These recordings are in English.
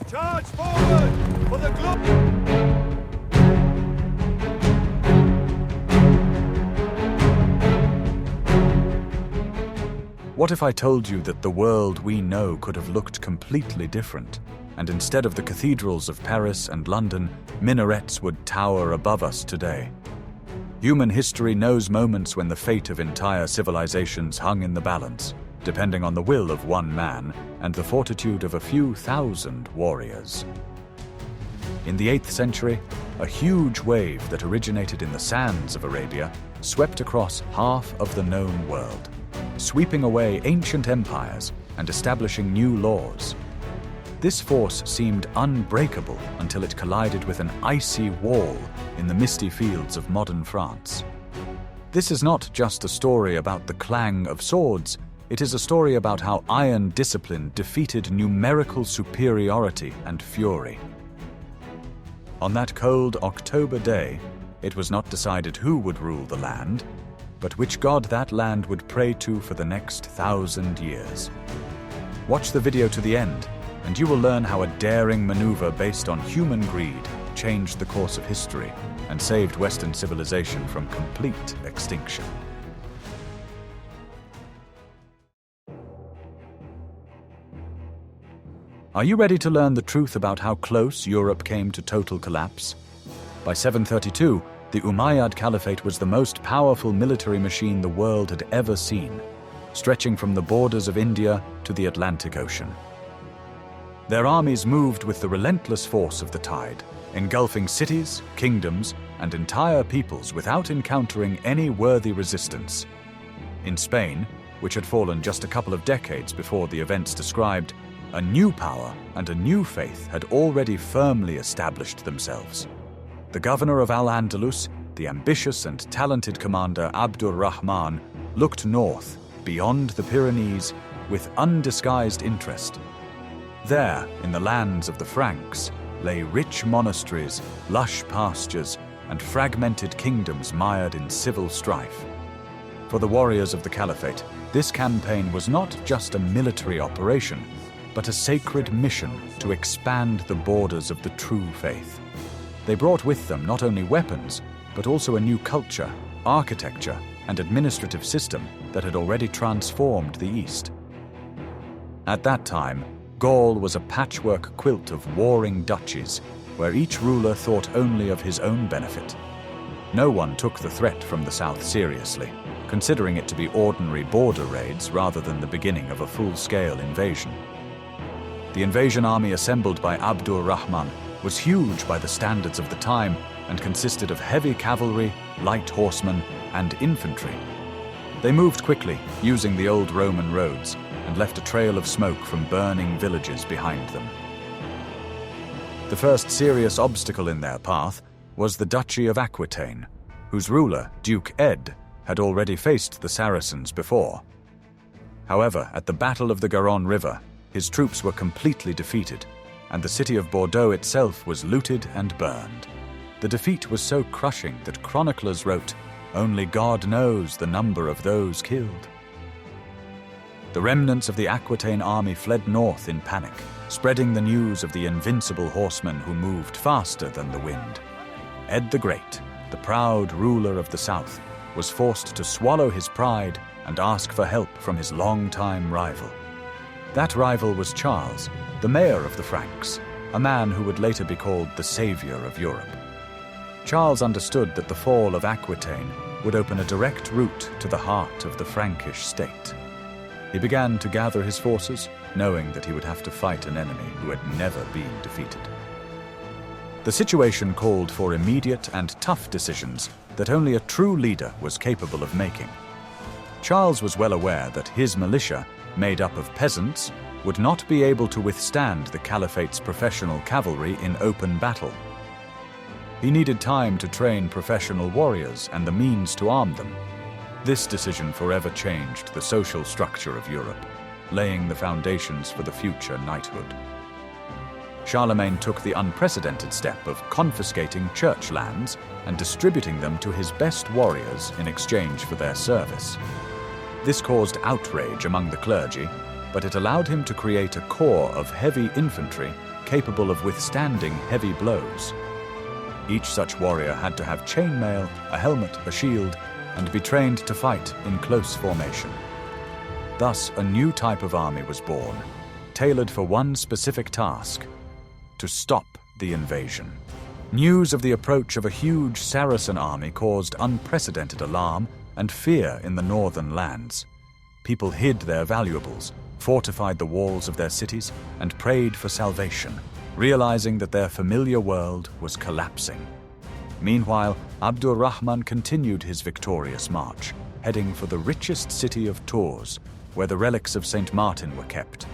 Charge forward for the glory! What if I told you that the world we know could have looked completely different, and instead of the cathedrals of Paris and London, minarets would tower above us today? Human history knows moments when the fate of entire civilizations hung in the balance, depending on the will of one man and the fortitude of a few thousand warriors. In the 8th century, a huge wave that originated in the sands of Arabia swept across half of the known world, sweeping away ancient empires and establishing new laws. This force seemed unbreakable until it collided with an icy wall in the misty fields of modern France. This is not just a story about the clang of swords, it is a story about how iron discipline defeated numerical superiority and fury. On that cold October day, it was not decided who would rule the land, but which god that land would pray to for the next 1,000 years. Watch the video to the end, and you will learn how a daring maneuver based on human greed changed the course of history and saved Western civilization from complete extinction. Are you ready to learn the truth about how close Europe came to total collapse? By 732, the Umayyad Caliphate was the most powerful military machine the world had ever seen, stretching from the borders of India to the Atlantic Ocean. Their armies moved with the relentless force of the tide, engulfing cities, kingdoms, and entire peoples without encountering any worthy resistance. In Spain, which had fallen just a couple of decades before the events described, a new power and a new faith had already firmly established themselves. The governor of Al-Andalus, the ambitious and talented commander Abdur Rahman, looked north, beyond the Pyrenees, with undisguised interest. There, in the lands of the Franks, lay rich monasteries, lush pastures, and fragmented kingdoms mired in civil strife. For the warriors of the Caliphate, this campaign was not just a military operation, but a sacred mission to expand the borders of the true faith. They brought with them not only weapons, but also a new culture, architecture, and administrative system that had already transformed the East. At that time, Gaul was a patchwork quilt of warring duchies, where each ruler thought only of his own benefit. No one took the threat from the south seriously, considering it to be ordinary border raids rather than the beginning of a full-scale invasion. The invasion army assembled by Abdur Rahman was huge by the standards of the time and consisted of heavy cavalry, light horsemen, and infantry. They moved quickly, using the old Roman roads, and left a trail of smoke from burning villages behind them. The first serious obstacle in their path was the Duchy of Aquitaine, whose ruler, Duke Ed, had already faced the Saracens before. However, at the Battle of the Garonne River, his troops were completely defeated, and the city of Bordeaux itself was looted and burned. The defeat was so crushing that chroniclers wrote, "Only God knows the number of those killed." The remnants of the Aquitaine army fled north in panic, spreading the news of the invincible horsemen who moved faster than the wind. Ed the Great, the proud ruler of the south, was forced to swallow his pride and ask for help from his longtime rival. That rival was Charles, the mayor of the Franks, a man who would later be called the savior of Europe. Charles understood that the fall of Aquitaine would open a direct route to the heart of the Frankish state. He began to gather his forces, knowing that he would have to fight an enemy who had never been defeated. The situation called for immediate and tough decisions that only a true leader was capable of making. Charles was well aware that his militia, made up of peasants, would not be able to withstand the Caliphate's professional cavalry in open battle. He needed time to train professional warriors and the means to arm them. This decision forever changed the social structure of Europe, laying the foundations for the future knighthood. Charlemagne took the unprecedented step of confiscating church lands and distributing them to his best warriors in exchange for their service. This caused outrage among the clergy, but it allowed him to create a corps of heavy infantry capable of withstanding heavy blows. Each such warrior had to have chainmail, a helmet, a shield, and be trained to fight in close formation. Thus, a new type of army was born, tailored for one specific task: to stop the invasion. News of the approach of a huge Saracen army caused unprecedented alarm and fear in the northern lands. People hid their valuables, fortified the walls of their cities, and prayed for salvation, realizing that their familiar world was collapsing. Meanwhile, Abdur-Rahman continued his victorious march, heading for the richest city of Tours, where the relics of Saint Martin were kept.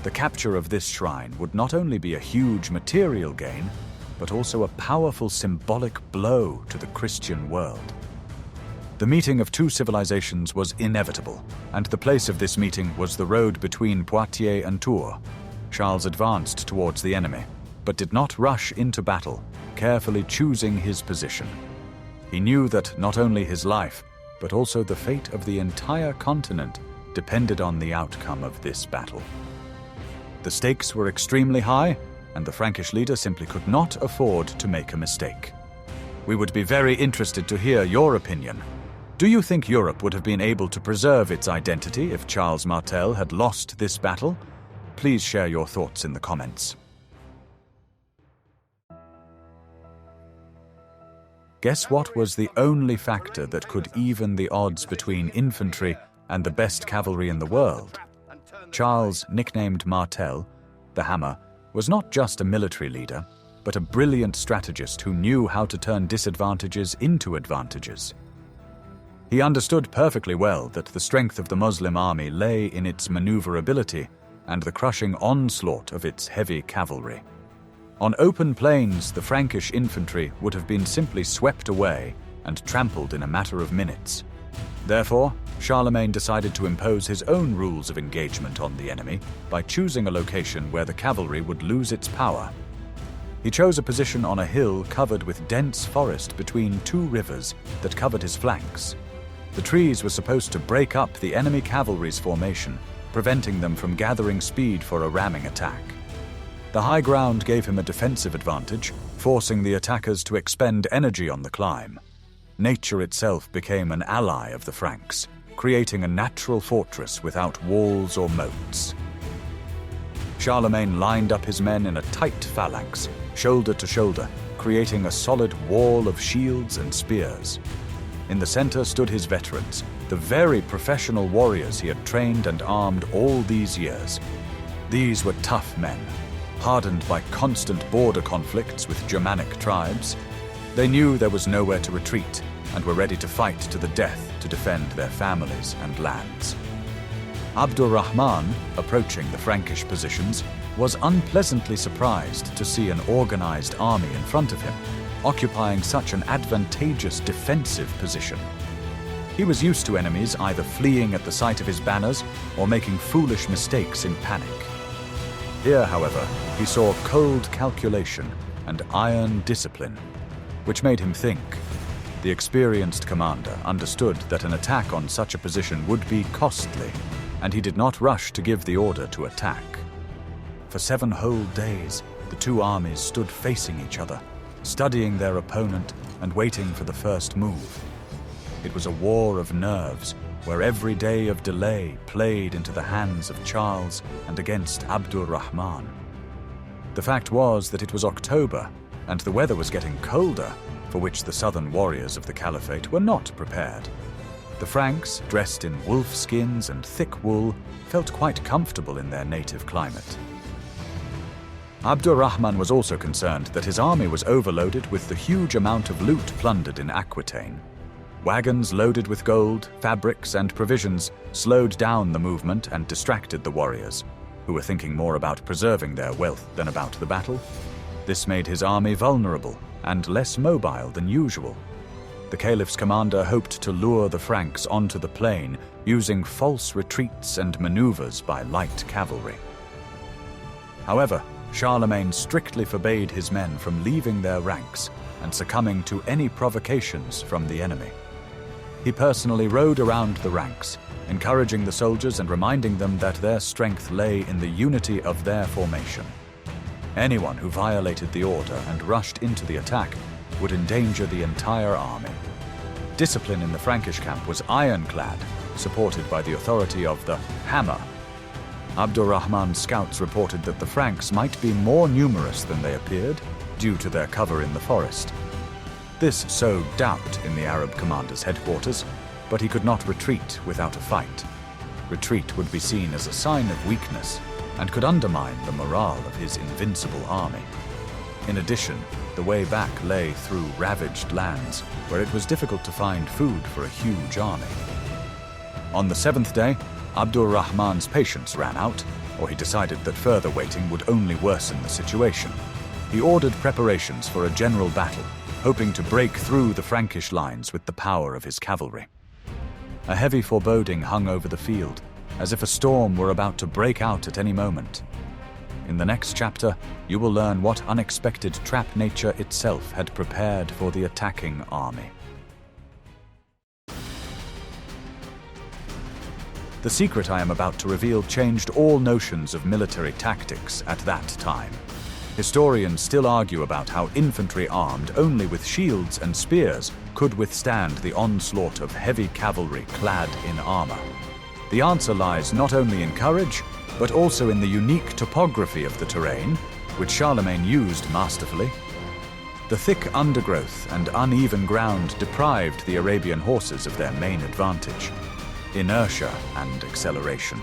The capture of this shrine would not only be a huge material gain, but also a powerful symbolic blow to the Christian world. The meeting of two civilizations was inevitable, and the place of this meeting was the road between Poitiers and Tours. Charles advanced towards the enemy, but did not rush into battle, carefully choosing his position. He knew that not only his life, but also the fate of the entire continent depended on the outcome of this battle. The stakes were extremely high, and the Frankish leader simply could not afford to make a mistake. We would be very interested to hear your opinion. Do you think Europe would have been able to preserve its identity if Charles Martel had lost this battle? Please share your thoughts in the comments. Guess what was the only factor that could even the odds between infantry and the best cavalry in the world? Charles, nicknamed Martel, the Hammer, was not just a military leader, but a brilliant strategist who knew how to turn disadvantages into advantages. He understood perfectly well that the strength of the Muslim army lay in its maneuverability and the crushing onslaught of its heavy cavalry. On open plains, the Frankish infantry would have been simply swept away and trampled in a matter of minutes. Therefore, Charlemagne decided to impose his own rules of engagement on the enemy by choosing a location where the cavalry would lose its power. He chose a position on a hill covered with dense forest between two rivers that covered his flanks. The trees were supposed to break up the enemy cavalry's formation, preventing them from gathering speed for a ramming attack. The high ground gave him a defensive advantage, forcing the attackers to expend energy on the climb. Nature itself became an ally of the Franks, creating a natural fortress without walls or moats. Charlemagne lined up his men in a tight phalanx, shoulder to shoulder, creating a solid wall of shields and spears. In the center stood his veterans, the very professional warriors he had trained and armed all these years. These were tough men, hardened by constant border conflicts with Germanic tribes. They knew there was nowhere to retreat and were ready to fight to the death to defend their families and lands. Abdur-Rahman, approaching the Frankish positions, was unpleasantly surprised to see an organized army in front of him, occupying such an advantageous defensive position. He was used to enemies either fleeing at the sight of his banners or making foolish mistakes in panic. Here, however, he saw cold calculation and iron discipline, which made him think. The experienced commander understood that an attack on such a position would be costly, and he did not rush to give the order to attack. For 7 whole days, the two armies stood facing each other, studying their opponent and waiting for the first move. It was a war of nerves, where every day of delay played into the hands of Charles and against Abdur-Rahman. The fact was that it was October, and the weather was getting colder, for which the southern warriors of the Caliphate were not prepared. The Franks, dressed in wolf skins and thick wool, felt quite comfortable in their native climate. Abdur-Rahman was also concerned that his army was overloaded with the huge amount of loot plundered in Aquitaine. Wagons loaded with gold, fabrics, and provisions slowed down the movement and distracted the warriors, who were thinking more about preserving their wealth than about the battle. This made his army vulnerable and less mobile than usual. The Caliph's commander hoped to lure the Franks onto the plain using false retreats and maneuvers by light cavalry. However, Charlemagne strictly forbade his men from leaving their ranks and succumbing to any provocations from the enemy. He personally rode around the ranks, encouraging the soldiers and reminding them that their strength lay in the unity of their formation. Anyone who violated the order and rushed into the attack would endanger the entire army. Discipline in the Frankish camp was ironclad, supported by the authority of the hammer. Abdurrahman's scouts reported that the Franks might be more numerous than they appeared due to their cover in the forest. This sowed doubt in the Arab commander's headquarters, but he could not retreat without a fight. Retreat would be seen as a sign of weakness and could undermine the morale of his invincible army. In addition, the way back lay through ravaged lands where it was difficult to find food for a huge army. On the seventh day, Abdurrahman's patience ran out, or he decided that further waiting would only worsen the situation. He ordered preparations for a general battle, hoping to break through the Frankish lines with the power of his cavalry. A heavy foreboding hung over the field, as if a storm were about to break out at any moment. In the next chapter, you will learn what unexpected trap nature itself had prepared for the attacking army. The secret I am about to reveal changed all notions of military tactics at that time. Historians still argue about how infantry armed only with shields and spears could withstand the onslaught of heavy cavalry clad in armor. The answer lies not only in courage, but also in the unique topography of the terrain, which Charlemagne used masterfully. The thick undergrowth and uneven ground deprived the Arabian horses of their main advantage: inertia and acceleration.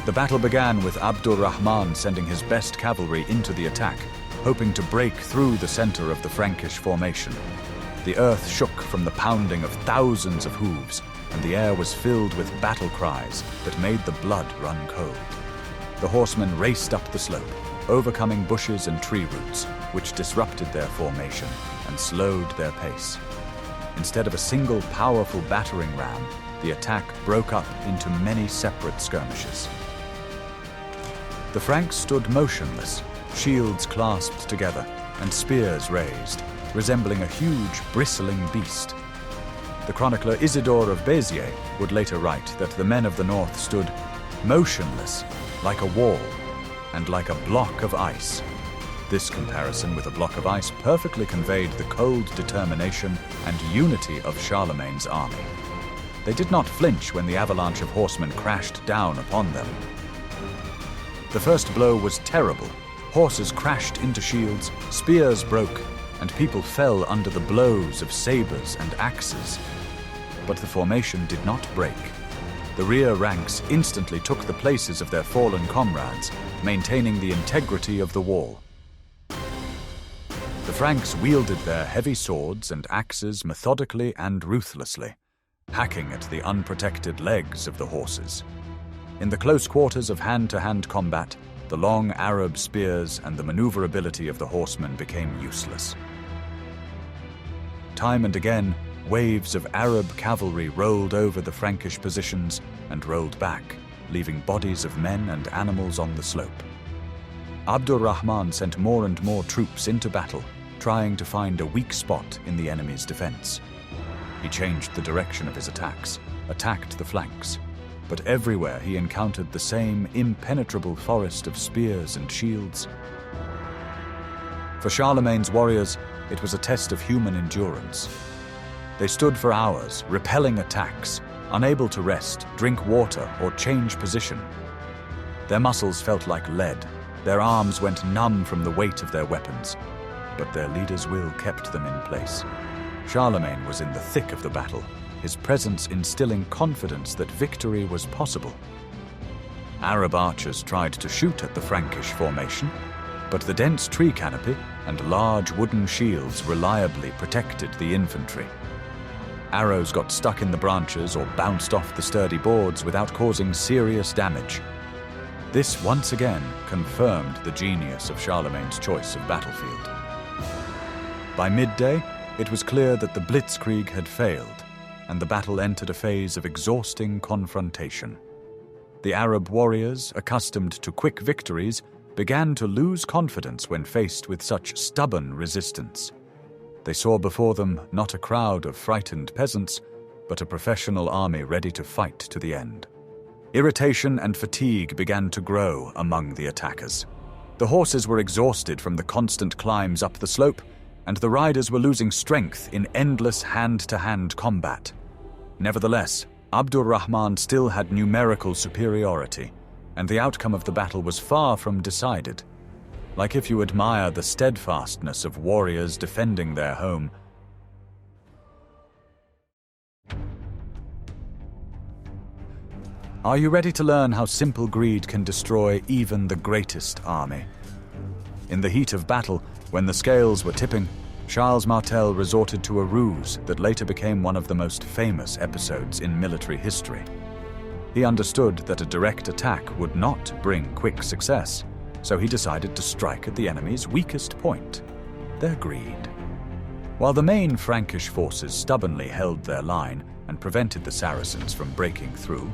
The battle began with Abdurrahman sending his best cavalry into the attack, hoping to break through the center of the Frankish formation. The earth shook from the pounding of thousands of hooves, and the air was filled with battle cries that made the blood run cold. The horsemen raced up the slope, overcoming bushes and tree roots, which disrupted their formation and slowed their pace. Instead of a single powerful battering ram, the attack broke up into many separate skirmishes. The Franks stood motionless, shields clasped together and spears raised, resembling a huge, bristling beast. The chronicler Isidore of Béziers would later write that the men of the north stood motionless, like a wall, and like a block of ice. This comparison with a block of ice perfectly conveyed the cold determination and unity of Charlemagne's army. They did not flinch when the avalanche of horsemen crashed down upon them. The first blow was terrible. Horses crashed into shields, spears broke, and people fell under the blows of sabers and axes. But the formation did not break. The rear ranks instantly took the places of their fallen comrades, maintaining the integrity of the wall. The Franks wielded their heavy swords and axes methodically and ruthlessly, hacking at the unprotected legs of the horses. In the close quarters of hand-to-hand combat, the long Arab spears and the maneuverability of the horsemen became useless. Time and again, waves of Arab cavalry rolled over the Frankish positions and rolled back, leaving bodies of men and animals on the slope. Abdurrahman sent more and more troops into battle, trying to find a weak spot in the enemy's defense. He changed the direction of his attacks, attacked the flanks, but everywhere he encountered the same impenetrable forest of spears and shields. For Charlemagne's warriors, it was a test of human endurance. They stood for hours, repelling attacks, unable to rest, drink water, or change position. Their muscles felt like lead, their arms went numb from the weight of their weapons, but their leader's will kept them in place. Charlemagne was in the thick of the battle, his presence instilling confidence that victory was possible. Arab archers tried to shoot at the Frankish formation, but the dense tree canopy and large wooden shields reliably protected the infantry. Arrows got stuck in the branches or bounced off the sturdy boards without causing serious damage. This once again confirmed the genius of Charlemagne's choice of battlefield. By midday, it was clear that the blitzkrieg had failed, and the battle entered a phase of exhausting confrontation. The Arab warriors, accustomed to quick victories, began to lose confidence when faced with such stubborn resistance. They saw before them not a crowd of frightened peasants, but a professional army ready to fight to the end. Irritation and fatigue began to grow among the attackers. The horses were exhausted from the constant climbs up the slope, and the riders were losing strength in endless hand-to-hand combat. Nevertheless, Abdur Rahman still had numerical superiority, and the outcome of the battle was far from decided. Like if you admire the steadfastness of warriors defending their home. Are you ready to learn how simple greed can destroy even the greatest army? In the heat of battle, when the scales were tipping, Charles Martel resorted to a ruse that later became one of the most famous episodes in military history. He understood that a direct attack would not bring quick success, so he decided to strike at the enemy's weakest point, their greed. While the main Frankish forces stubbornly held their line and prevented the Saracens from breaking through,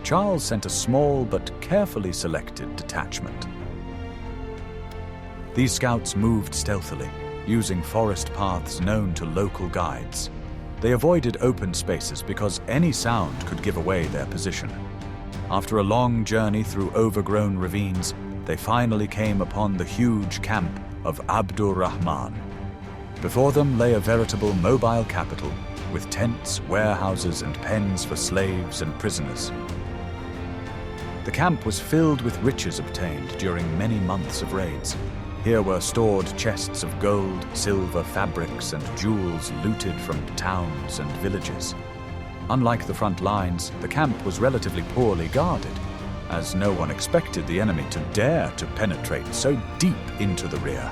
Charles sent a small but carefully selected detachment. These scouts moved stealthily, using forest paths known to local guides. They avoided open spaces because any sound could give away their position. After a long journey through overgrown ravines, they finally came upon the huge camp of Abdur Rahman. Before them lay a veritable mobile capital, with tents, warehouses, and pens for slaves and prisoners. The camp was filled with riches obtained during many months of raids. Here were stored chests of gold, silver, fabrics, and jewels looted from towns and villages. Unlike the front lines, the camp was relatively poorly guarded, as no one expected the enemy to dare to penetrate so deep into the rear.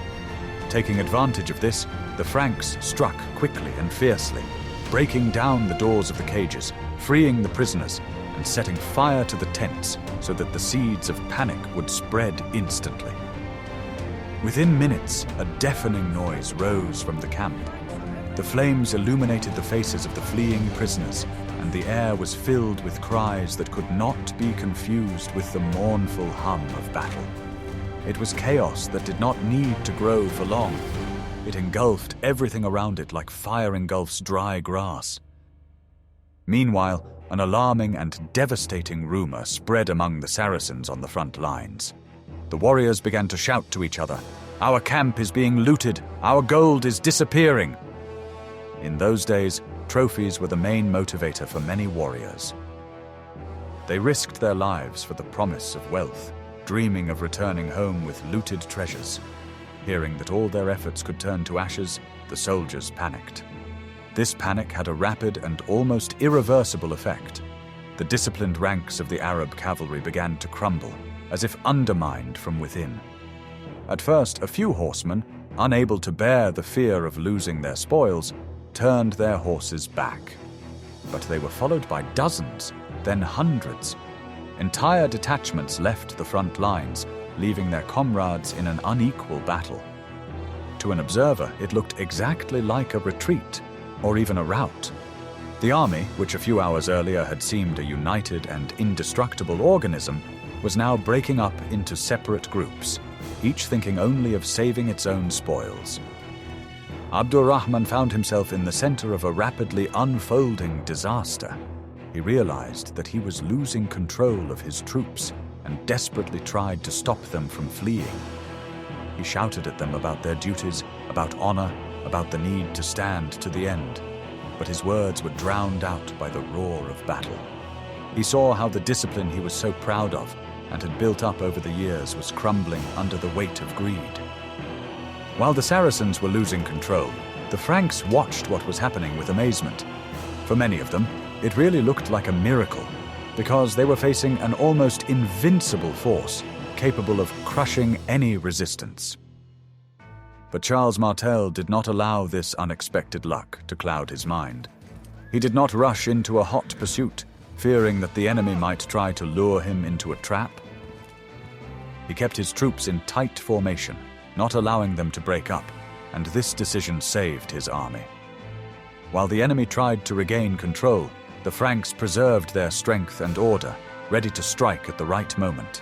Taking advantage of this, the Franks struck quickly and fiercely, breaking down the doors of the cages, freeing the prisoners, and setting fire to the tents so that the seeds of panic would spread instantly. Within minutes, a deafening noise rose from the camp. The flames illuminated the faces of the fleeing prisoners, and the air was filled with cries that could not be confused with the mournful hum of battle. It was chaos that did not need to grow for long. It engulfed everything around it like fire engulfs dry grass. Meanwhile, an alarming and devastating rumor spread among the Saracens on the front lines. The warriors began to shout to each other, "Our camp is being looted! Our gold is disappearing!" In those days, trophies were the main motivator for many warriors. They risked their lives for the promise of wealth, dreaming of returning home with looted treasures. Hearing that all their efforts could turn to ashes, the soldiers panicked. This panic had a rapid and almost irreversible effect. The disciplined ranks of the Arab cavalry began to crumble, as if undermined from within. At first, a few horsemen, unable to bear the fear of losing their spoils, turned their horses back. But they were followed by dozens, then hundreds. Entire detachments left the front lines, leaving their comrades in an unequal battle. To an observer, it looked exactly like a retreat, or even a rout. The army, which a few hours earlier had seemed a united and indestructible organism, was now breaking up into separate groups, each thinking only of saving its own spoils. Abdur Rahman found himself in the center of a rapidly unfolding disaster. He realized that he was losing control of his troops and desperately tried to stop them from fleeing. He shouted at them about their duties, about honor, about the need to stand to the end, but his words were drowned out by the roar of battle. He saw how the discipline he was so proud of and had built up over the years was crumbling under the weight of greed. While the Saracens were losing control, the Franks watched what was happening with amazement. For many of them, it really looked like a miracle, because they were facing an almost invincible force, capable of crushing any resistance. But Charles Martel did not allow this unexpected luck to cloud his mind. He did not rush into a hot pursuit, fearing that the enemy might try to lure him into a trap. He kept his troops in tight formation, not allowing them to break up, and this decision saved his army. While the enemy tried to regain control, the Franks preserved their strength and order, ready to strike at the right moment.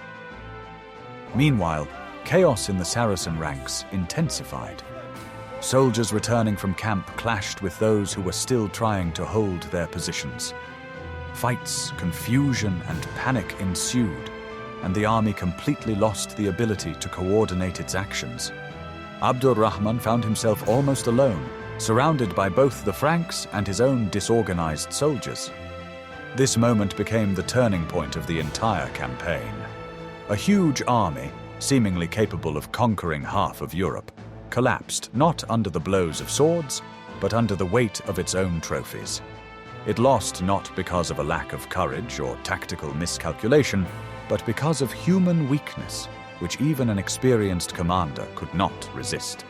Meanwhile, chaos in the Saracen ranks intensified. Soldiers returning from camp clashed with those who were still trying to hold their positions. Fights, confusion, and panic ensued, and the army completely lost the ability to coordinate its actions. Abdur-Rahman found himself almost alone, surrounded by both the Franks and his own disorganized soldiers. This moment became the turning point of the entire campaign. A huge army, seemingly capable of conquering half of Europe, collapsed not under the blows of swords, but under the weight of its own trophies. It lost not because of a lack of courage or tactical miscalculation, but because of human weakness, which even an experienced commander could not resist.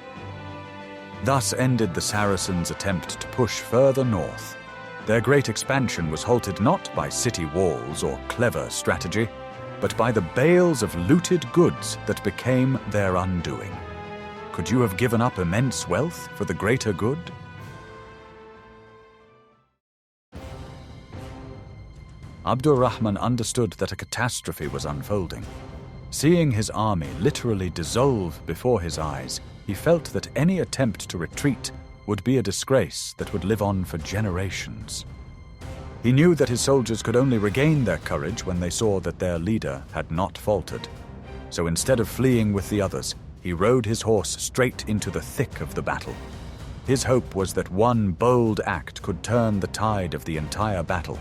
Thus ended the Saracens' attempt to push further north. Their great expansion was halted not by city walls or clever strategy, but by the bales of looted goods that became their undoing. Could you have given up immense wealth for the greater good? Abdur-Rahman understood that a catastrophe was unfolding. Seeing his army literally dissolve before his eyes, he felt that any attempt to retreat would be a disgrace that would live on for generations. He knew that his soldiers could only regain their courage when they saw that their leader had not faltered. So instead of fleeing with the others, he rode his horse straight into the thick of the battle. His hope was that one bold act could turn the tide of the entire battle.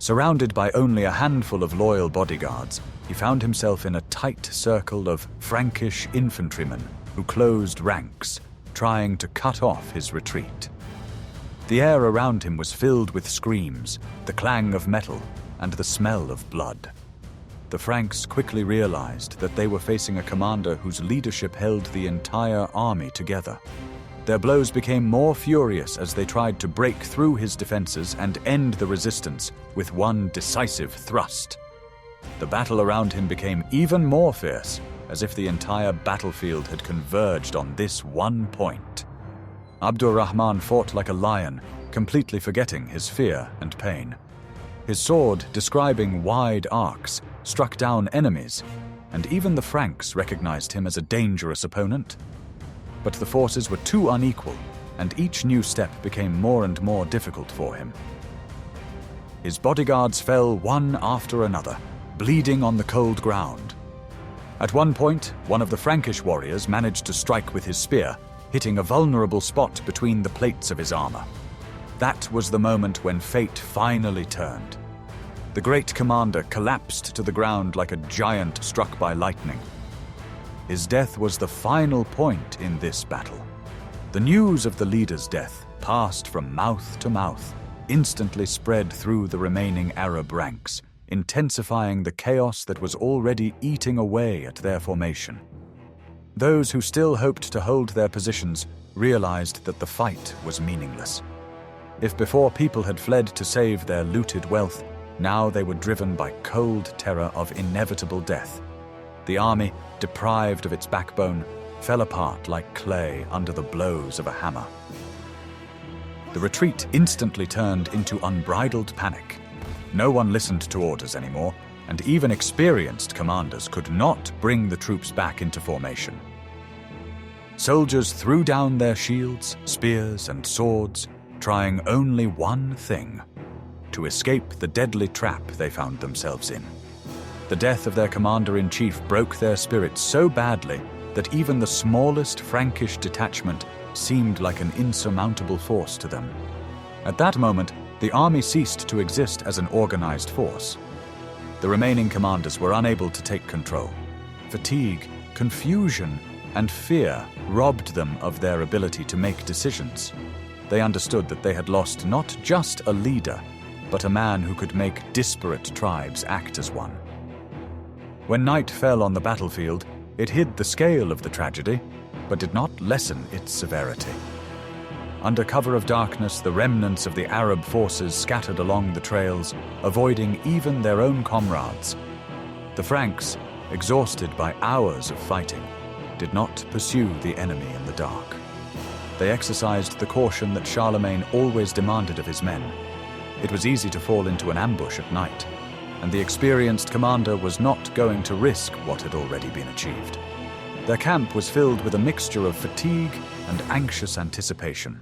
Surrounded by only a handful of loyal bodyguards, he found himself in a tight circle of Frankish infantrymen who closed ranks, trying to cut off his retreat. The air around him was filled with screams, the clang of metal, and the smell of blood. The Franks quickly realized that they were facing a commander whose leadership held the entire army together. Their blows became more furious as they tried to break through his defenses and end the resistance with one decisive thrust. The battle around him became even more fierce, as if the entire battlefield had converged on this one point. Abdur-Rahman fought like a lion, completely forgetting his fear and pain. His sword, describing wide arcs, struck down enemies, and even the Franks recognized him as a dangerous opponent. But the forces were too unequal, and each new step became more and more difficult for him. His bodyguards fell one after another, bleeding on the cold ground. At one point, one of the Frankish warriors managed to strike with his spear, hitting a vulnerable spot between the plates of his armor. That was the moment when fate finally turned. The great commander collapsed to the ground like a giant struck by lightning. His death was the final point in this battle. The news of the leader's death passed from mouth to mouth, instantly spread through the remaining Arab ranks, intensifying the chaos that was already eating away at their formation. Those who still hoped to hold their positions realized that the fight was meaningless. If before people had fled to save their looted wealth, now they were driven by cold terror of inevitable death. The army, deprived of its backbone, fell apart like clay under the blows of a hammer. The retreat instantly turned into unbridled panic. No one listened to orders anymore, and even experienced commanders could not bring the troops back into formation. Soldiers threw down their shields, spears, and swords, trying only one thing: to escape the deadly trap they found themselves in. The death of their commander-in-chief broke their spirits so badly that even the smallest Frankish detachment seemed like an insurmountable force to them. At that moment, the army ceased to exist as an organized force. The remaining commanders were unable to take control. Fatigue, confusion, and fear robbed them of their ability to make decisions. They understood that they had lost not just a leader, but a man who could make disparate tribes act as one. When night fell on the battlefield, it hid the scale of the tragedy, but did not lessen its severity. Under cover of darkness, the remnants of the Arab forces scattered along the trails, avoiding even their own comrades. The Franks, exhausted by hours of fighting, did not pursue the enemy in the dark. They exercised the caution that Charlemagne always demanded of his men. It was easy to fall into an ambush at night, and the experienced commander was not going to risk what had already been achieved. Their camp was filled with a mixture of fatigue and anxious anticipation.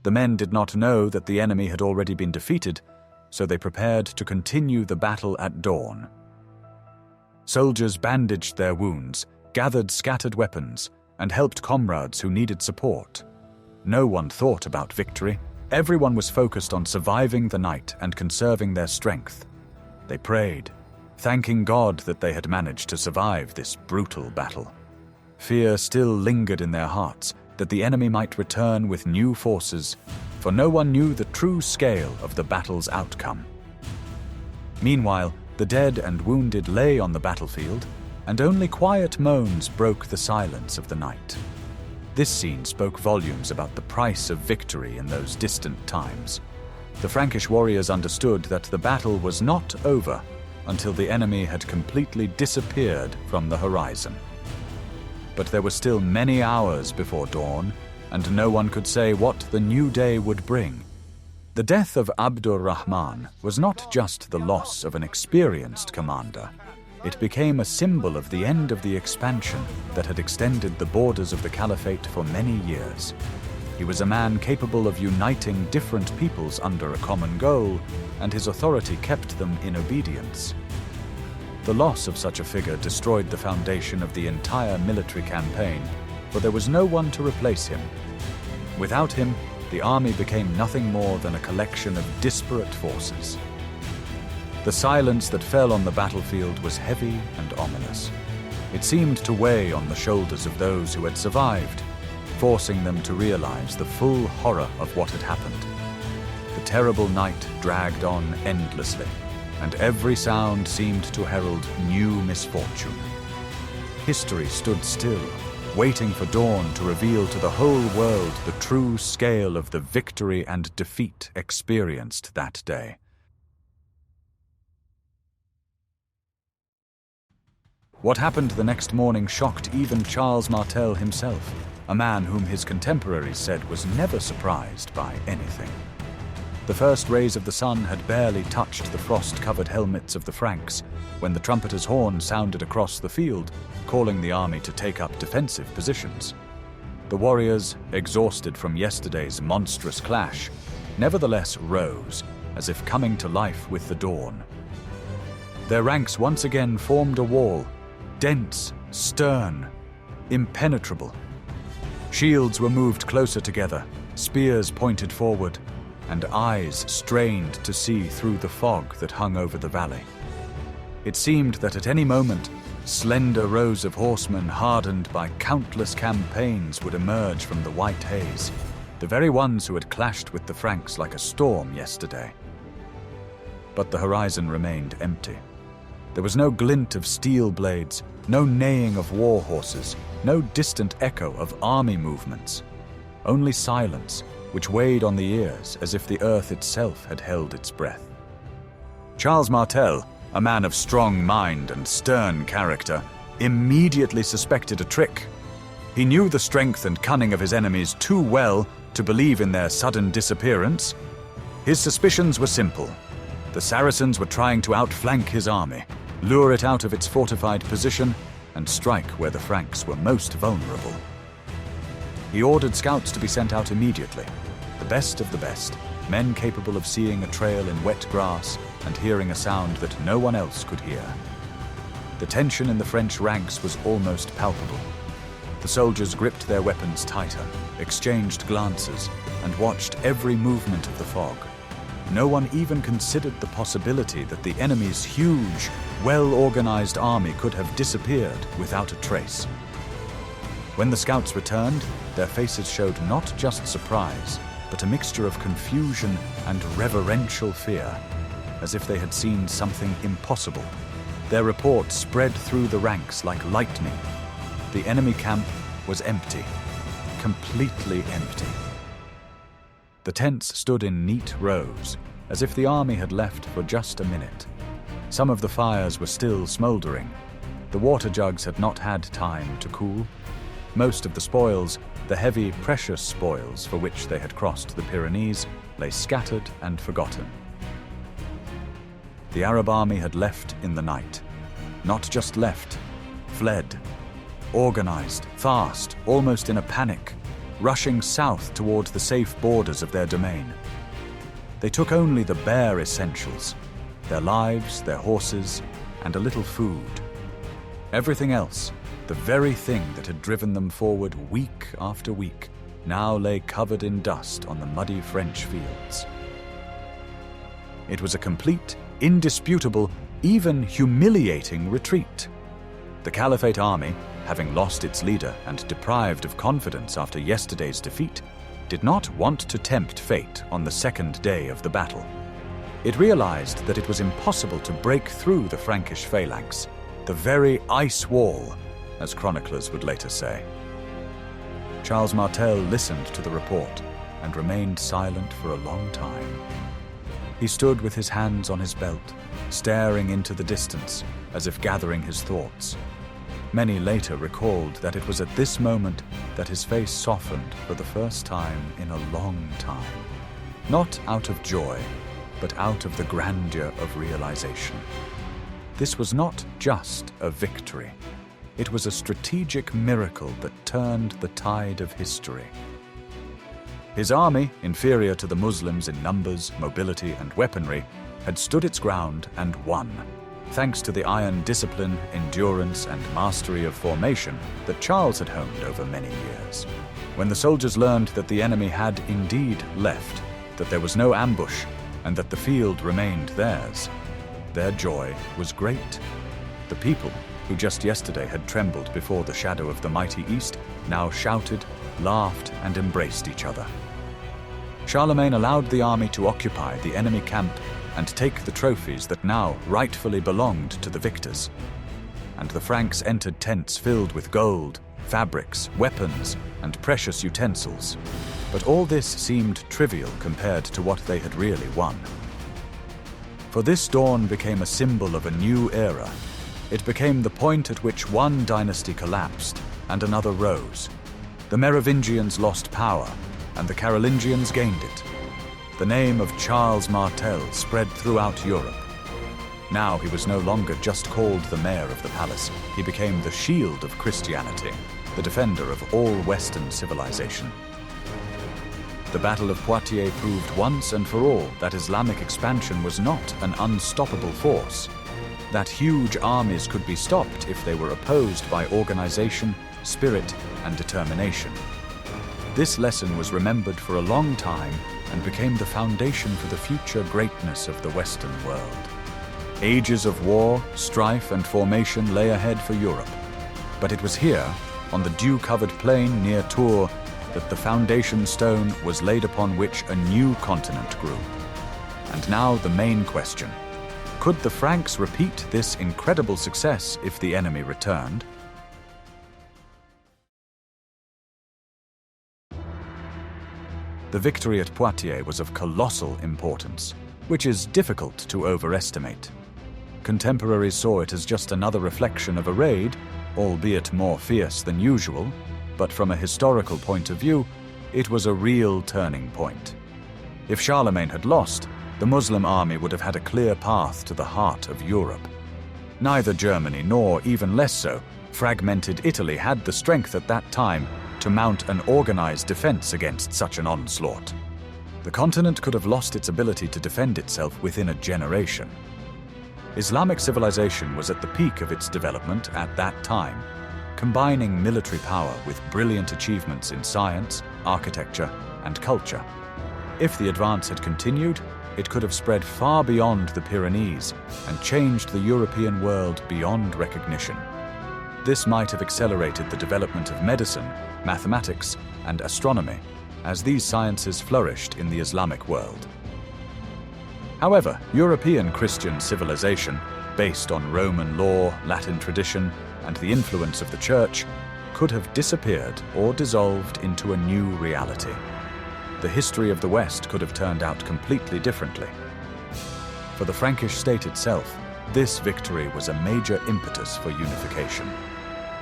The men did not know that the enemy had already been defeated, so they prepared to continue the battle at dawn. Soldiers bandaged their wounds, gathered scattered weapons, and helped comrades who needed support. No one thought about victory. Everyone was focused on surviving the night and conserving their strength. They prayed, thanking God that they had managed to survive this brutal battle. Fear still lingered in their hearts that the enemy might return with new forces, for no one knew the true scale of the battle's outcome. Meanwhile, the dead and wounded lay on the battlefield, and only quiet moans broke the silence of the night. This scene spoke volumes about the price of victory in those distant times. The Frankish warriors understood that the battle was not over until the enemy had completely disappeared from the horizon. But there were still many hours before dawn, and no one could say what the new day would bring. The death of Abdur Rahman was not just the loss of an experienced commander. It became a symbol of the end of the expansion that had extended the borders of the Caliphate for many years. He was a man capable of uniting different peoples under a common goal, and his authority kept them in obedience. The loss of such a figure destroyed the foundation of the entire military campaign, for there was no one to replace him. Without him, the army became nothing more than a collection of disparate forces. The silence that fell on the battlefield was heavy and ominous. It seemed to weigh on the shoulders of those who had survived, forcing them to realize the full horror of what had happened. The terrible night dragged on endlessly, and every sound seemed to herald new misfortune. History stood still, waiting for dawn to reveal to the whole world the true scale of the victory and defeat experienced that day. What happened the next morning shocked even Charles Martel himself, a man whom his contemporaries said was never surprised by anything. The first rays of the sun had barely touched the frost-covered helmets of the Franks when the trumpeter's horn sounded across the field, calling the army to take up defensive positions. The warriors, exhausted from yesterday's monstrous clash, nevertheless rose, as if coming to life with the dawn. Their ranks once again formed a wall, dense, stern, impenetrable. Shields were moved closer together, spears pointed forward, and eyes strained to see through the fog that hung over the valley. It seemed that at any moment, slender rows of horsemen hardened by countless campaigns would emerge from the white haze, the very ones who had clashed with the Franks like a storm yesterday. But the horizon remained empty. There was no glint of steel blades, no neighing of war horses, no distant echo of army movements. Only silence, which weighed on the ears as if the earth itself had held its breath. Charles Martel, a man of strong mind and stern character, immediately suspected a trick. He knew the strength and cunning of his enemies too well to believe in their sudden disappearance. His suspicions were simple. The Saracens were trying to outflank his army, lure it out of its fortified position, and strike where the Franks were most vulnerable. He ordered scouts to be sent out immediately, the best of the best, men capable of seeing a trail in wet grass and hearing a sound that no one else could hear. The tension in the French ranks was almost palpable. The soldiers gripped their weapons tighter, exchanged glances, and watched every movement of the fog. No one even considered the possibility that the enemy's huge, well-organized army could have disappeared without a trace. When the scouts returned, their faces showed not just surprise, but a mixture of confusion and reverential fear, as if they had seen something impossible. Their report spread through the ranks like lightning. The enemy camp was empty, completely empty. The tents stood in neat rows, as if the army had left for just a minute. Some of the fires were still smoldering. The water jugs had not had time to cool. Most of the spoils, the heavy, precious spoils for which they had crossed the Pyrenees, lay scattered and forgotten. The Arab army had left in the night. Not just left, fled. Organized, fast, almost in a panic, rushing south towards the safe borders of their domain. They took only the bare essentials, their lives, their horses, and a little food. Everything else, the very thing that had driven them forward week after week, now lay covered in dust on the muddy French fields. It was a complete, indisputable, even humiliating retreat. The Caliphate army, having lost its leader and deprived of confidence after yesterday's defeat, did not want to tempt fate on the second day of the battle. It realized that it was impossible to break through the Frankish phalanx, the very ice wall, as chroniclers would later say. Charles Martel listened to the report and remained silent for a long time. He stood with his hands on his belt, staring into the distance as if gathering his thoughts. Many later recalled that it was at this moment that his face softened for the first time in a long time, not out of joy, but out of the grandeur of realization. This was not just a victory. It was a strategic miracle that turned the tide of history. His army, inferior to the Muslims in numbers, mobility, and weaponry, had stood its ground and won, thanks to the iron discipline, endurance, and mastery of formation that Charles had honed over many years. When the soldiers learned that the enemy had indeed left, that there was no ambush, and that the field remained theirs, their joy was great. The people, who just yesterday had trembled before the shadow of the mighty East, now shouted, laughed, and embraced each other. Charlemagne allowed the army to occupy the enemy camp and take the trophies that now rightfully belonged to the victors. And the Franks entered tents filled with gold, fabrics, weapons, and precious utensils. But all this seemed trivial compared to what they had really won. For this dawn became a symbol of a new era. It became the point at which one dynasty collapsed and another rose. The Merovingians lost power, and the Carolingians gained it. The name of Charles Martel spread throughout Europe. Now he was no longer just called the mayor of the palace. He became the shield of Christianity, the defender of all Western civilization. The Battle of Poitiers proved once and for all that Islamic expansion was not an unstoppable force, that huge armies could be stopped if they were opposed by organization, spirit, and determination. This lesson was remembered for a long time and became the foundation for the future greatness of the Western world. Ages of war, strife, and formation lay ahead for Europe, but it was here, on the dew-covered plain near Tours, that the foundation stone was laid upon which a new continent grew. And now the main question: could the Franks repeat this incredible success if the enemy returned? The victory at Poitiers was of colossal importance, which is difficult to overestimate. Contemporaries saw it as just another reflection of a raid, albeit more fierce than usual, but from a historical point of view, it was a real turning point. If Charlemagne had lost, the Muslim army would have had a clear path to the heart of Europe. Neither Germany nor, even less so, fragmented Italy had the strength at that time to mount an organized defense against such an onslaught. The continent could have lost its ability to defend itself within a generation. Islamic civilization was at the peak of its development at that time, combining military power with brilliant achievements in science, architecture, and culture. If the advance had continued, it could have spread far beyond the Pyrenees and changed the European world beyond recognition. This might have accelerated the development of medicine, mathematics, and astronomy, as these sciences flourished in the Islamic world. However, European Christian civilization, based on Roman law, Latin tradition, and the influence of the Church, could have disappeared or dissolved into a new reality. The history of the West could have turned out completely differently. For the Frankish state itself, this victory was a major impetus for unification.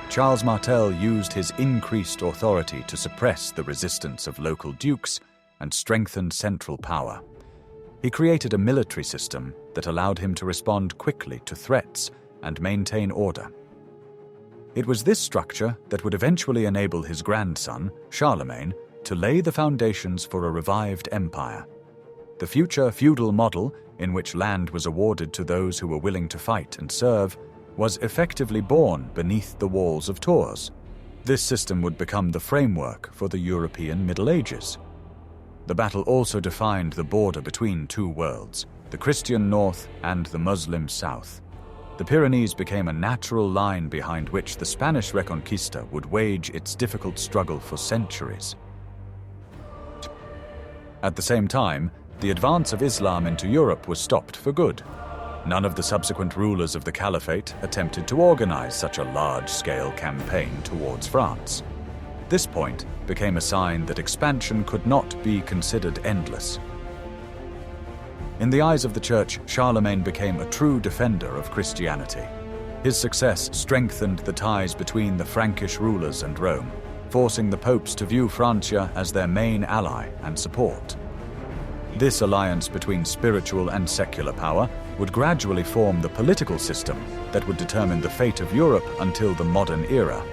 Charles Martel used his increased authority to suppress the resistance of local dukes and strengthen central power. He created a military system that allowed him to respond quickly to threats and maintain order. It was this structure that would eventually enable his grandson, Charlemagne, to lay the foundations for a revived empire. The future feudal model, in which land was awarded to those who were willing to fight and serve, was effectively born beneath the walls of Tours. This system would become the framework for the European Middle Ages. The battle also defined the border between two worlds, the Christian north and the Muslim south. The Pyrenees became a natural line behind which the Spanish Reconquista would wage its difficult struggle for centuries. At the same time, the advance of Islam into Europe was stopped for good. None of the subsequent rulers of the Caliphate attempted to organize such a large-scale campaign towards France. This point became a sign that expansion could not be considered endless. In the eyes of the Church, Charlemagne became a true defender of Christianity. His success strengthened the ties between the Frankish rulers and Rome, forcing the popes to view Francia as their main ally and support. This alliance between spiritual and secular power would gradually form the political system that would determine the fate of Europe until the modern era.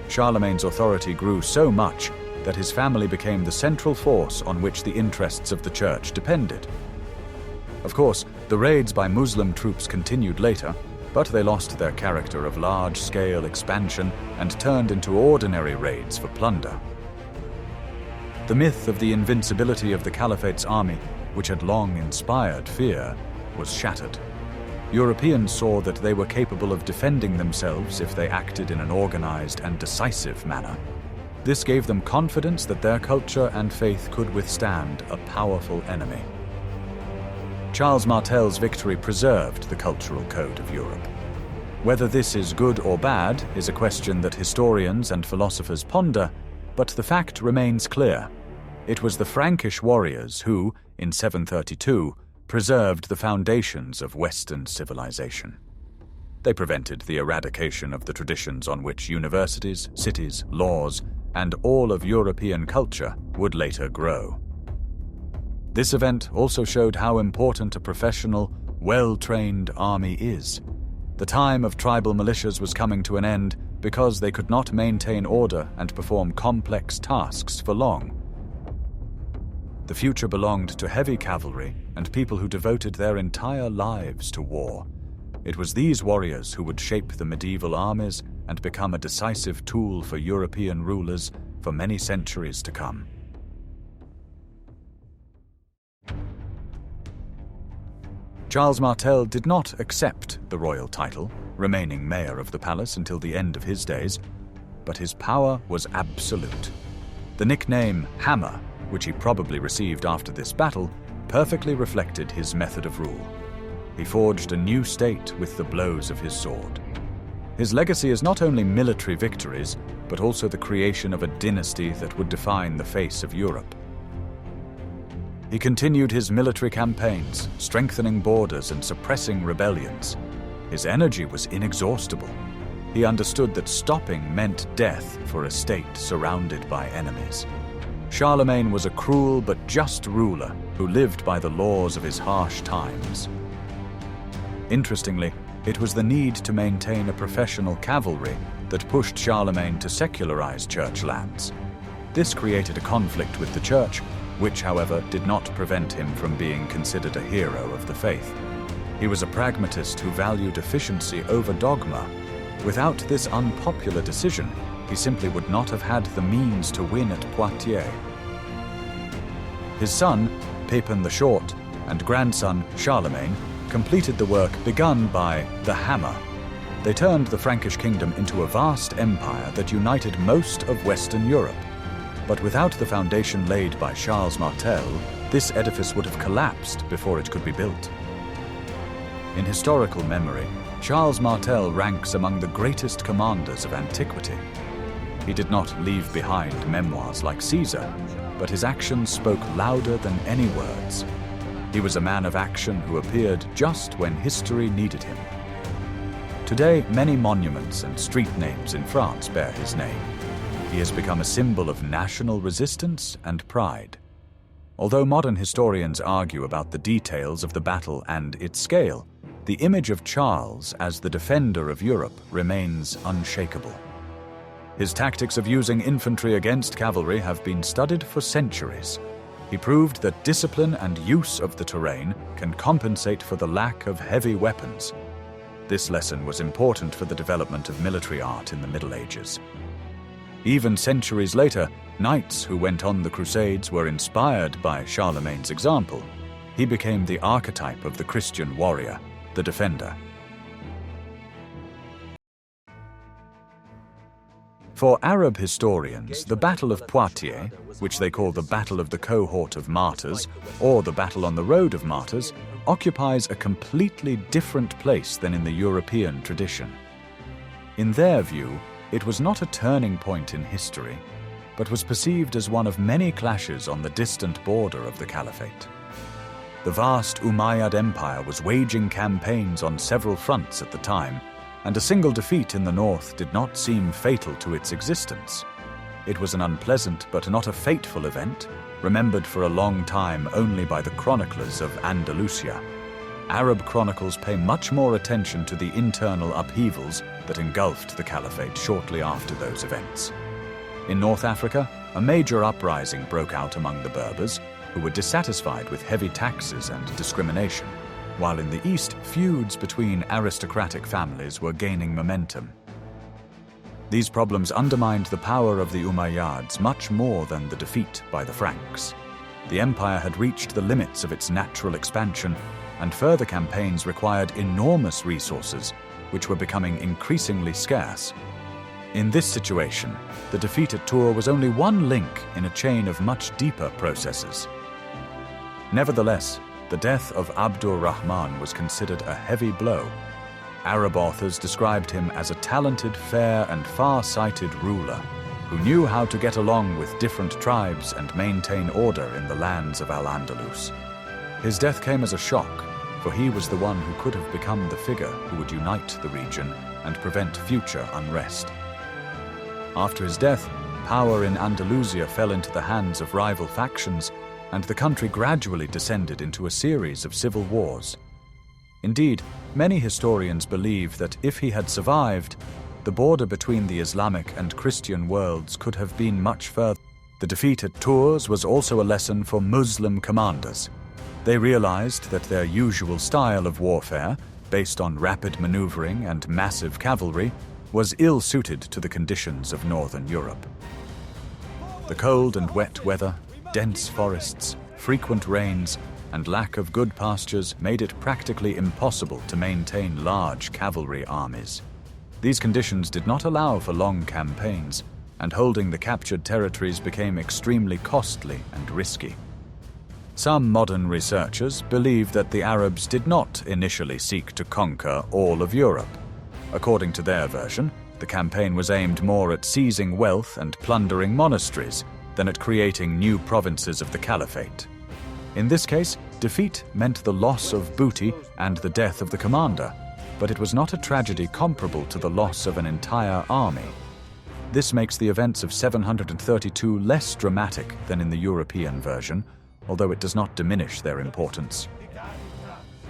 Charlemagne's authority grew so much that his family became the central force on which the interests of the Church depended. Of course, the raids by Muslim troops continued later, but they lost their character of large-scale expansion and turned into ordinary raids for plunder. The myth of the invincibility of the Caliphate's army, which had long inspired fear, was shattered. Europeans saw that they were capable of defending themselves if they acted in an organized and decisive manner. This gave them confidence that their culture and faith could withstand a powerful enemy. Charles Martel's victory preserved the cultural code of Europe. Whether this is good or bad is a question that historians and philosophers ponder, but the fact remains clear. It was the Frankish warriors who, in 732, preserved the foundations of Western civilization. They prevented the eradication of the traditions on which universities, cities, laws, and all of European culture would later grow. This event also showed how important a professional, well-trained army is. The time of tribal militias was coming to an end because they could not maintain order and perform complex tasks for long. The future belonged to heavy cavalry and people who devoted their entire lives to war. It was these warriors who would shape the medieval armies and become a decisive tool for European rulers for many centuries to come. Charles Martel did not accept the royal title, remaining mayor of the palace until the end of his days, but his power was absolute. The nickname Hammer, which he probably received after this battle, perfectly reflected his method of rule. He forged a new state with the blows of his sword. His legacy is not only military victories, but also the creation of a dynasty that would define the face of Europe. He continued his military campaigns, strengthening borders and suppressing rebellions. His energy was inexhaustible. He understood that stopping meant death for a state surrounded by enemies. Charlemagne was a cruel but just ruler who lived by the laws of his harsh times. Interestingly, it was the need to maintain a professional cavalry that pushed Charlemagne to secularize church lands. This created a conflict with the church, which, however, did not prevent him from being considered a hero of the faith. He was a pragmatist who valued efficiency over dogma. Without this unpopular decision, he simply would not have had the means to win at Poitiers. His son, Pepin the Short, and grandson, Charlemagne, completed the work begun by the Hammer. They turned the Frankish kingdom into a vast empire that united most of Western Europe. But without the foundation laid by Charles Martel, this edifice would have collapsed before it could be built. In historical memory, Charles Martel ranks among the greatest commanders of antiquity. He did not leave behind memoirs like Caesar, but his actions spoke louder than any words. He was a man of action who appeared just when history needed him. Today, many monuments and street names in France bear his name. He has become a symbol of national resistance and pride. Although modern historians argue about the details of the battle and its scale, the image of Charles as the defender of Europe remains unshakable. His tactics of using infantry against cavalry have been studied for centuries. He proved that discipline and use of the terrain can compensate for the lack of heavy weapons. This lesson was important for the development of military art in the Middle Ages. Even centuries later, knights who went on the Crusades were inspired by Charlemagne's example. He became the archetype of the Christian warrior, the defender. For Arab historians, the Battle of Poitiers, which they call the Battle of the Cohort of Martyrs, or the Battle on the Road of Martyrs, occupies a completely different place than in the European tradition. In their view, it was not a turning point in history, but was perceived as one of many clashes on the distant border of the Caliphate. The vast Umayyad Empire was waging campaigns on several fronts at the time, and a single defeat in the north did not seem fatal to its existence. It was an unpleasant but not a fateful event, remembered for a long time only by the chroniclers of Andalusia. Arab chronicles pay much more attention to the internal upheavals that engulfed the Caliphate shortly after those events. In North Africa, a major uprising broke out among the Berbers, who were dissatisfied with heavy taxes and discrimination, while in the east, feuds between aristocratic families were gaining momentum. These problems undermined the power of the Umayyads much more than the defeat by the Franks. The empire had reached the limits of its natural expansion, and further campaigns required enormous resources, which were becoming increasingly scarce. In this situation, the defeat at Tours was only one link in a chain of much deeper processes. Nevertheless, the death of Abdur-Rahman was considered a heavy blow. Arab authors described him as a talented, fair, and far-sighted ruler who knew how to get along with different tribes and maintain order in the lands of Al-Andalus. His death came as a shock, for he was the one who could have become the figure who would unite the region and prevent future unrest. After his death, power in Andalusia fell into the hands of rival factions, and the country gradually descended into a series of civil wars. Indeed, many historians believe that if he had survived, the border between the Islamic and Christian worlds could have been much further. The defeat at Tours was also a lesson for Muslim commanders. They realized that their usual style of warfare, based on rapid maneuvering and massive cavalry, was ill-suited to the conditions of northern Europe. The cold and wet weather, dense forests, frequent rains, and lack of good pastures made it practically impossible to maintain large cavalry armies. These conditions did not allow for long campaigns, and holding the captured territories became extremely costly and risky. Some modern researchers believe that the Arabs did not initially seek to conquer all of Europe. According to their version, the campaign was aimed more at seizing wealth and plundering monasteries than at creating new provinces of the Caliphate. In this case, defeat meant the loss of booty and the death of the commander, but it was not a tragedy comparable to the loss of an entire army. This makes the events of 732 less dramatic than in the European version, although it does not diminish their importance.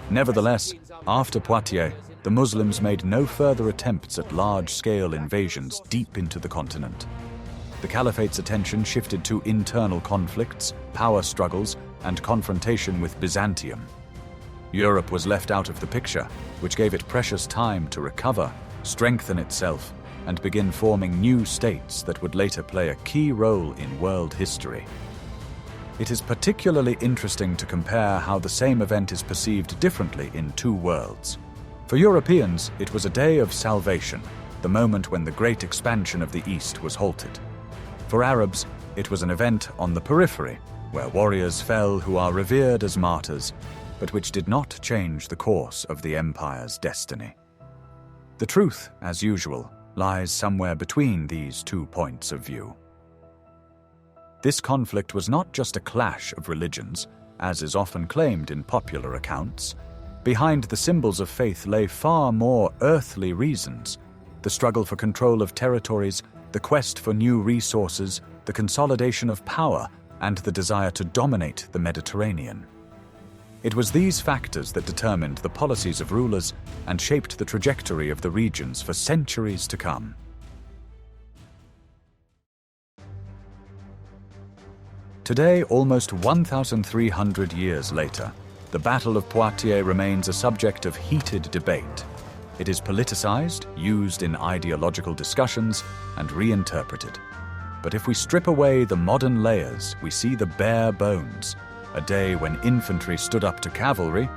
Nevertheless, after Poitiers, the Muslims made no further attempts at large-scale invasions deep into the continent. The Caliphate's attention shifted to internal conflicts, power struggles, and confrontation with Byzantium. Europe was left out of the picture, which gave it precious time to recover, strengthen itself, and begin forming new states that would later play a key role in world history. It is particularly interesting to compare how the same event is perceived differently in two worlds. For Europeans, it was a day of salvation, the moment when the great expansion of the East was halted. For Arabs, it was an event on the periphery, where warriors fell who are revered as martyrs, but which did not change the course of the empire's destiny. The truth, as usual, lies somewhere between these two points of view. This conflict was not just a clash of religions, as is often claimed in popular accounts. Behind the symbols of faith lay far more earthly reasons: the struggle for control of territories, the quest for new resources, the consolidation of power, and the desire to dominate the Mediterranean. It was these factors that determined the policies of rulers and shaped the trajectory of the regions for centuries to come. Today, almost 1,300 years later, the Battle of Poitiers remains a subject of heated debate. It is politicized, used in ideological discussions, and reinterpreted. But if we strip away the modern layers, we see the bare bones, a day when infantry stood up to cavalry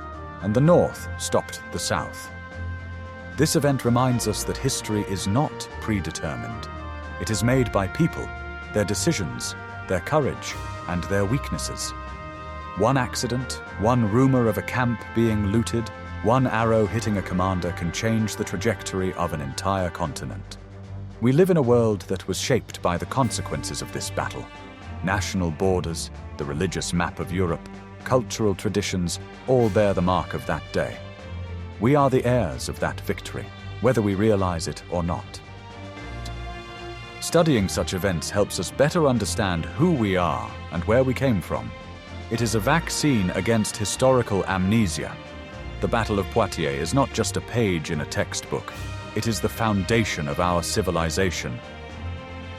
and the North stopped the South. This event reminds us that history is not predetermined. It is made by people, their decisions, their courage, and their weaknesses. One accident, one rumor of a camp being looted, one arrow hitting a commander can change the trajectory of an entire continent. We live in a world that was shaped by the consequences of this battle. National borders, the religious map of Europe, cultural traditions, all bear the mark of that day. We are the heirs of that victory, whether we realize it or not. Studying such events helps us better understand who we are and where we came from. It is a vaccine against historical amnesia. The Battle of Poitiers is not just a page in a textbook. It is the foundation of our civilization.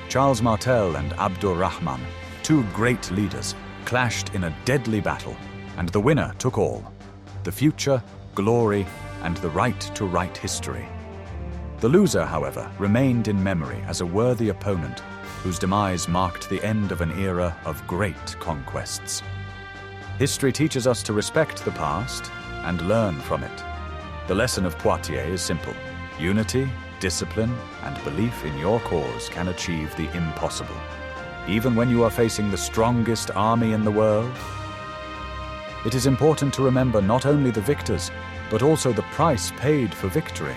Charles Martel and Abdurrahman, two great leaders, clashed in a deadly battle, and the winner took all: the future, glory, and the right to write history. The loser, however, remained in memory as a worthy opponent whose demise marked the end of an era of great conquests. History teaches us to respect the past and learn from it. The lesson of Poitiers is simple. Unity, discipline, and belief in your cause can achieve the impossible, even when you are facing the strongest army in the world. It is important to remember not only the victors, but also the price paid for victory.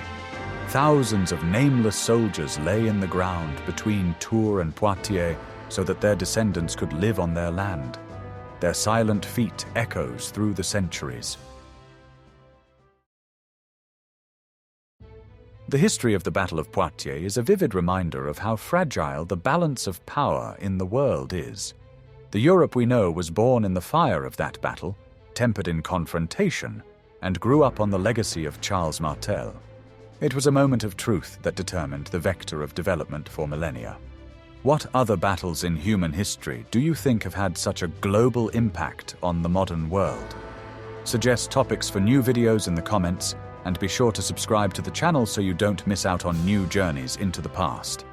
Thousands of nameless soldiers lay in the ground between Tours and Poitiers so that their descendants could live on their land. Their silent feet echoes through the centuries. The history of the Battle of Poitiers is a vivid reminder of how fragile the balance of power in the world is. The Europe we know was born in the fire of that battle, tempered in confrontation, and grew up on the legacy of Charles Martel. It was a moment of truth that determined the vector of development for millennia. What other battles in human history do you think have had such a global impact on the modern world? Suggest topics for new videos in the comments, and be sure to subscribe to the channel so you don't miss out on new journeys into the past.